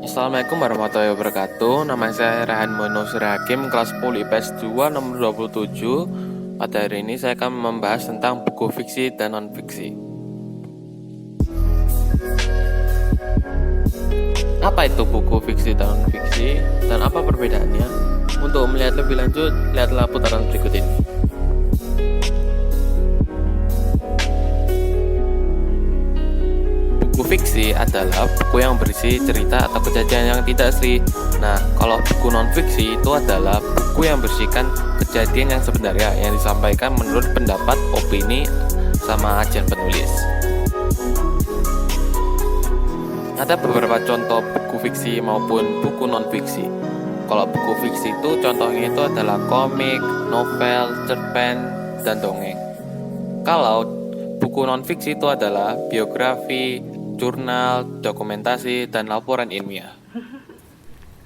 Assalamualaikum warahmatullahi wabarakatuh. Nama saya Rehan Monusir Hakim, kelas 10 IPS 2 nomor 27. Pada hari ini saya akan membahas tentang buku fiksi dan non-fiksi. Apa itu buku fiksi dan non-fiksi, dan apa perbedaannya? Untuk melihat lebih lanjut, lihatlah putaran berikut ini. Buku fiksi adalah buku yang berisi cerita atau kejadian yang tidak asli. Nah, kalau buku non-fiksi itu adalah buku yang berisikan kejadian yang sebenarnya yang disampaikan menurut pendapat, opini, sama ajian penulis. Ada beberapa contoh buku fiksi maupun buku non-fiksi. Kalau buku fiksi itu contohnya itu adalah komik, novel, cerpen, dan dongeng. Kalau buku non-fiksi itu adalah biografi, jurnal, dokumentasi, dan laporan ilmiah.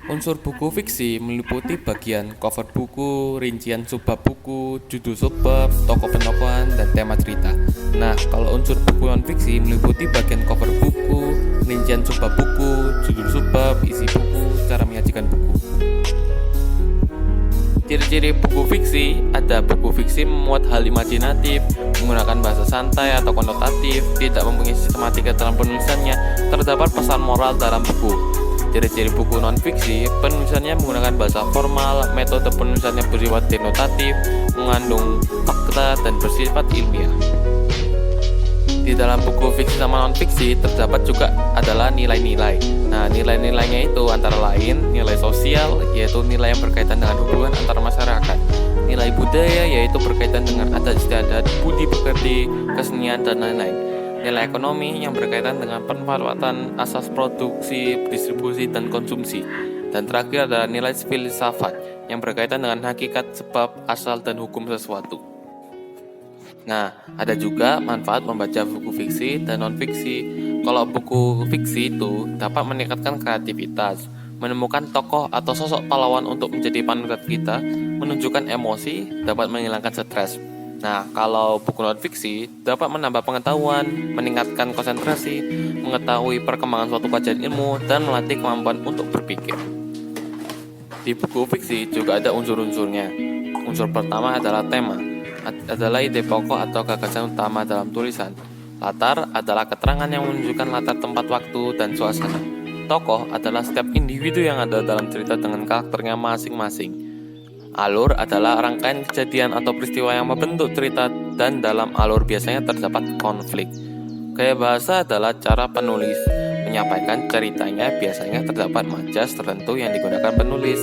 Unsur buku fiksi meliputi bagian cover buku, rincian subbab buku, judul subbab, tokoh penokohan, dan tema cerita. Nah, kalau unsur buku non-fiksi meliputi bagian cover buku, rincian subbab buku, judul subbab, isi buku, cara menyajikan buku. Ciri-ciri buku fiksi, ada buku fiksi memuat hal imajinatif, menggunakan bahasa santai atau konotatif, tidak mempunyai sistematika dalam penulisannya, terdapat pesan moral dalam buku. Ciri-ciri buku non-fiksi, penulisannya menggunakan bahasa formal, metode penulisannya bersifat denotatif, mengandung fakta dan bersifat ilmiah. Di dalam buku fiksi sama non-fiksi terdapat juga adalah nilai-nilai. Nah, nilai-nilainya itu antara lain nilai sosial, yaitu nilai yang berkaitan dengan hubungan antar masyarakat. Nilai budaya, yaitu berkaitan dengan adat istiadat, budi pekerti, kesenian, dan lain-lain. Nilai ekonomi yang berkaitan dengan pemanfaatan asas produksi, distribusi, dan konsumsi. Dan terakhir adalah nilai filsafat yang berkaitan dengan hakikat, sebab, asal, dan hukum sesuatu. Nah, ada juga manfaat membaca buku fiksi dan non-fiksi. Kalau buku fiksi itu dapat meningkatkan kreativitas, menemukan tokoh atau sosok pahlawan untuk menjadi panutan kita, menunjukkan emosi, dapat menghilangkan stres. Nah, kalau buku non-fiksi dapat menambah pengetahuan, meningkatkan konsentrasi, mengetahui perkembangan suatu kajian ilmu, dan melatih kemampuan untuk berpikir. Di buku fiksi juga ada unsur-unsurnya. Unsur pertama adalah tema, adalah ide pokok atau gagasan utama dalam tulisan. Latar adalah keterangan yang menunjukkan latar tempat, waktu, dan suasana. Tokoh adalah setiap individu yang ada dalam cerita dengan karakternya masing-masing. Alur adalah rangkaian kejadian atau peristiwa yang membentuk cerita, dan dalam alur biasanya terdapat konflik. Gaya bahasa adalah cara penulis menyampaikan ceritanya, biasanya terdapat majas tertentu yang digunakan penulis.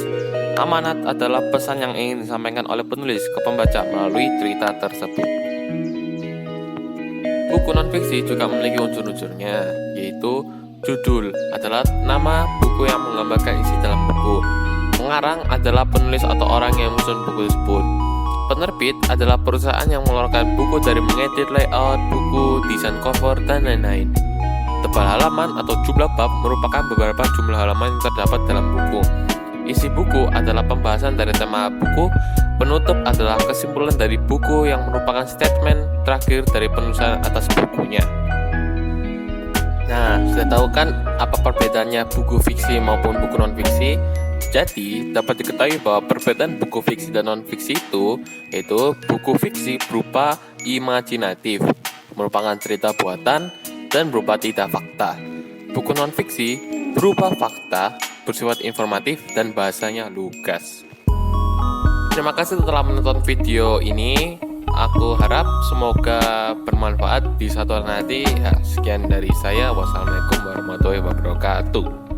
Amanat adalah pesan yang ingin disampaikan oleh penulis ke pembaca melalui cerita tersebut. Buku non-fiksi juga memiliki unsur-unsurnya, yaitu judul adalah nama buku yang menggambarkan isi dalam buku. Pengarang adalah penulis atau orang yang menyusun buku tersebut. Penerbit adalah perusahaan yang mengeluarkan buku dari mengedit layout buku, desain cover, dan lain-lain. Tebal halaman atau jumlah bab merupakan beberapa jumlah halaman yang terdapat dalam buku. Isi buku adalah pembahasan dari tema buku. Penutup adalah kesimpulan dari buku yang merupakan statement terakhir dari penulisan atas bukunya. Nah, sudah tahu kan apa perbedaannya buku fiksi maupun buku non-fiksi? Jadi, dapat diketahui bahwa perbedaan buku fiksi dan non-fiksi itu yaitu buku fiksi berupa imajinatif, merupakan cerita buatan, dan berupa tidak fakta. Buku non-fiksi berupa fakta, bersifat informatif, dan bahasanya lugas. Terima kasih telah menonton video ini. Aku harap semoga bermanfaat di satu hari nanti. Sekian dari saya. Wassalamualaikum warahmatullahi wabarakatuh.